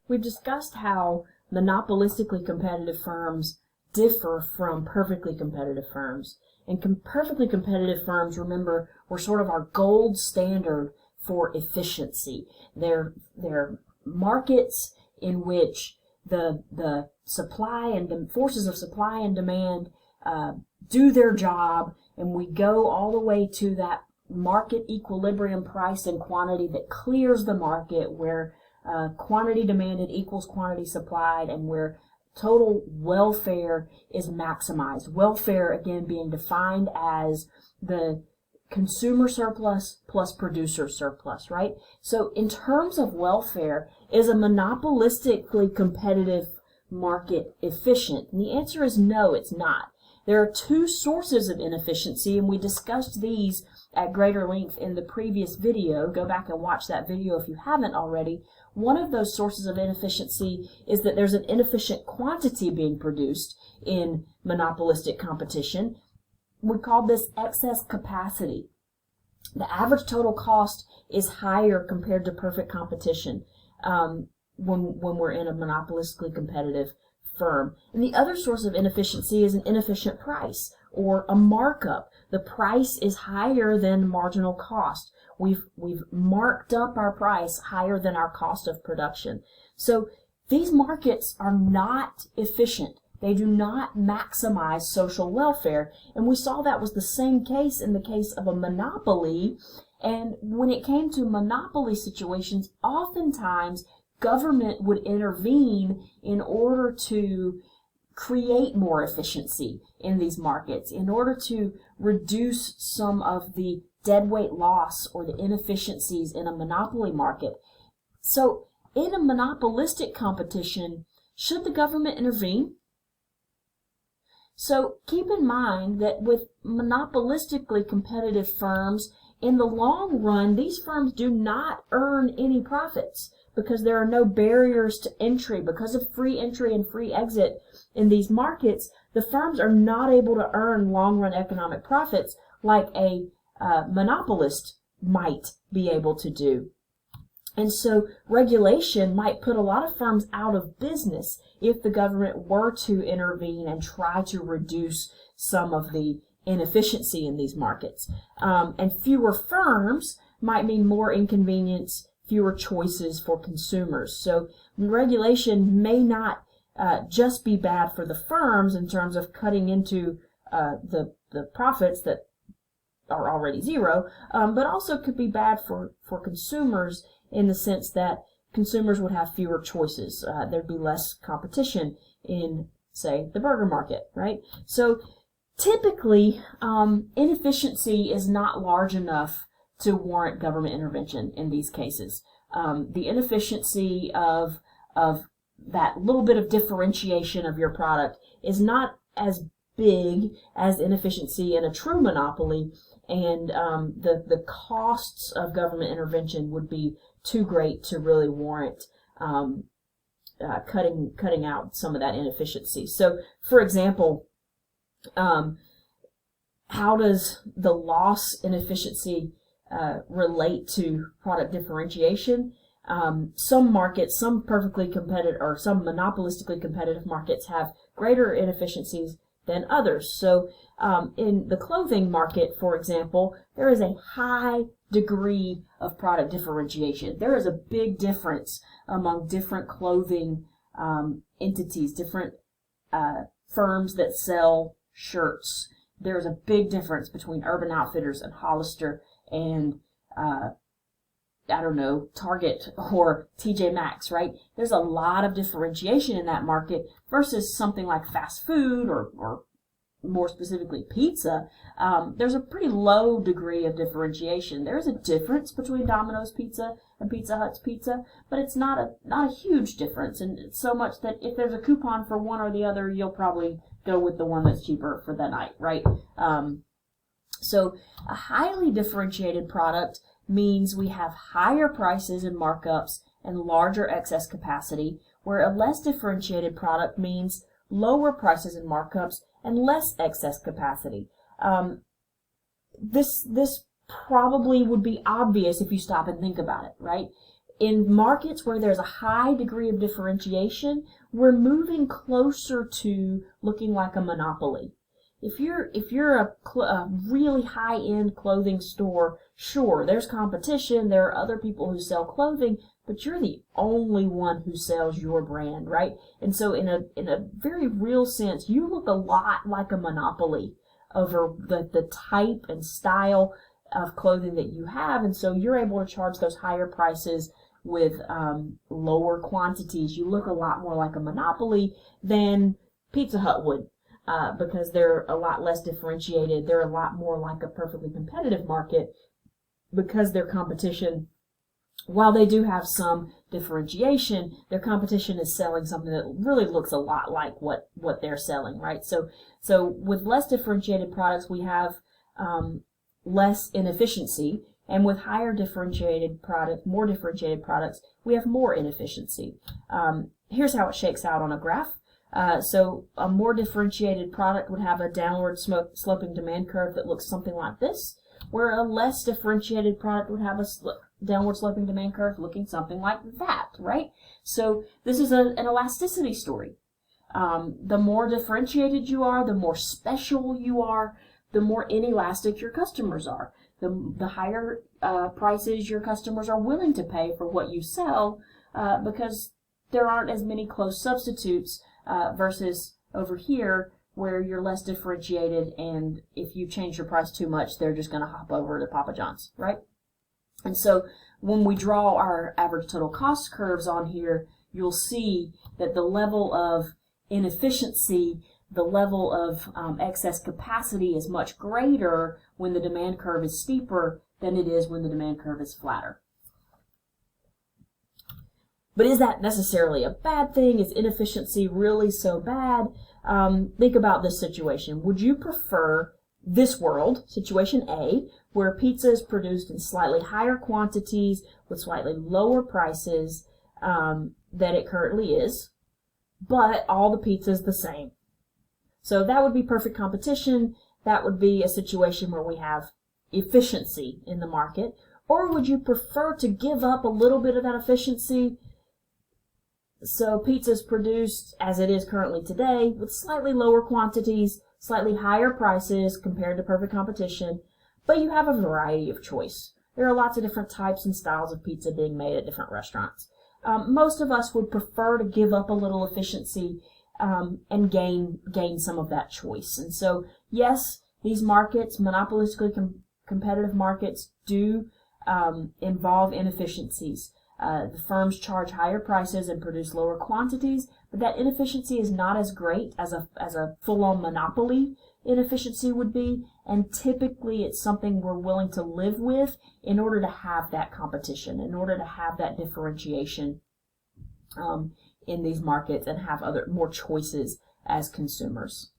We've discussed how monopolistically competitive firms differ from perfectly competitive firms. And perfectly competitive firms, remember, were sort of our gold standard for efficiency. They're markets in which the supply and the forces of supply and demand do their job, and we go all the way to that market equilibrium price and quantity that clears the market, where quantity demanded equals quantity supplied, and where total welfare is maximized. Welfare, again, being defined as the consumer surplus plus producer surplus, right? So in terms of welfare, is a monopolistically competitive market efficient? And the answer is no, it's not. There are two sources of inefficiency, and we discussed these at greater length in the previous video. Go back and watch that video if you haven't already. One of those sources of inefficiency is that there's an inefficient quantity being produced in monopolistic competition. We call this excess capacity. The average total cost is higher compared to perfect competition when we're in a monopolistically competitive firm. And the other source of inefficiency is an inefficient price or a markup. The price is higher than marginal cost. We've marked up our price higher than our cost of production. So these markets are not efficient. They do not maximize social welfare. And we saw that was the same case in the case of a monopoly. And when it came to monopoly situations, oftentimes government would intervene in order to create more efficiency in these markets, in order to reduce some of the deadweight loss or the inefficiencies in a monopoly market. So in a monopolistic competition, should the government intervene? So keep in mind that with monopolistically competitive firms, in the long run, these firms do not earn any profits because there are no barriers to entry. Because of free entry and free exit in these markets, the firms are not able to earn long-run economic profits like a monopolist might be able to do. And so regulation might put a lot of firms out of business if the government were to intervene and try to reduce some of the inefficiency in these markets. And fewer firms might mean more inconvenience, fewer choices for consumers. So regulation may not just be bad for the firms in terms of cutting into the profits that are already zero, but also could be bad for consumers in the sense that consumers would have fewer choices. There'd be less competition in, say, the burger market, right? So typically, inefficiency is not large enough to warrant government intervention in these cases. The inefficiency of that little bit of differentiation of your product is not as big as inefficiency in a true monopoly, and the costs of government intervention would be too great to really warrant cutting out some of that inefficiency. So, for example, how does the loss in efficiency relate to product differentiation? Some markets, some perfectly competitive or some monopolistically competitive markets have greater inefficiencies than others. So in the clothing market, for example, there is a high degree of product differentiation. There is a big difference among different clothing entities, different firms that sell shirts. There's a big difference between Urban Outfitters and Hollister and Target or TJ Maxx, right? There's a lot of differentiation in that market versus something like fast food or more specifically pizza. There's a pretty low degree of differentiation. There's a difference between Domino's Pizza and Pizza Hut's pizza, but it's not a huge difference, and it's so much that if there's a coupon for one or the other, you'll probably go with the one that's cheaper for the night, right? So a highly differentiated product means we have higher prices and markups and larger excess capacity, where a less differentiated product means lower prices and markups and less excess capacity. This probably would be obvious if you stop and think about it, right? in markets where there's a high degree of differentiation, we're moving closer to looking like a monopoly. If you're a really high-end clothing store, sure, there's competition, there are other people who sell clothing, but you're the only one who sells your brand, right? And so in a very real sense, you look a lot like a monopoly over the type and style of clothing that you have, and so you're able to charge those higher prices with lower quantities. You look a lot more like a monopoly than Pizza Hut would. Because they're a lot less differentiated. They're a lot more like a perfectly competitive market because their competition, while they do have some differentiation, their competition is selling something that really looks a lot like what they're selling, right? So with less differentiated products, we have less inefficiency, and with higher differentiated product, more differentiated products, we have more inefficiency. Here's how it shakes out on a graph. So a more differentiated product would have a downward sloping demand curve that looks something like this, where a less differentiated product would have a downward sloping demand curve looking something like that, right? So this is an elasticity story. The more differentiated you are, the more special you are, the more inelastic your customers are. The higher prices your customers are willing to pay for what you sell, because there aren't as many close substitutes versus over here where you're less differentiated, and if you change your price too much, they're just going to hop over to Papa John's, right? And so when we draw our average total cost curves on here, you'll see that the level of inefficiency, the level of excess capacity is much greater when the demand curve is steeper than it is when the demand curve is flatter. But is that necessarily a bad thing? Is inefficiency really so bad? Think about this situation. Would you prefer this world, situation A, where pizza is produced in slightly higher quantities with slightly lower prices than it currently is, but all the pizza is the same? So that would be perfect competition. That would be a situation where we have efficiency in the market. Or would you prefer to give up a little bit of that efficiency? So pizza is produced as it is currently today with slightly lower quantities, slightly higher prices compared to perfect competition, but you have a variety of choice. There are lots of different types and styles of pizza being made at different restaurants. Most of us would prefer to give up a little efficiency and gain some of that choice. And so, yes, these markets, monopolistically competitive markets, do involve inefficiencies. The firms charge higher prices and produce lower quantities, but that inefficiency is not as great as a full-on monopoly inefficiency would be, and typically it's something we're willing to live with in order to have that competition, in order to have that differentiation in these markets and have more choices as consumers.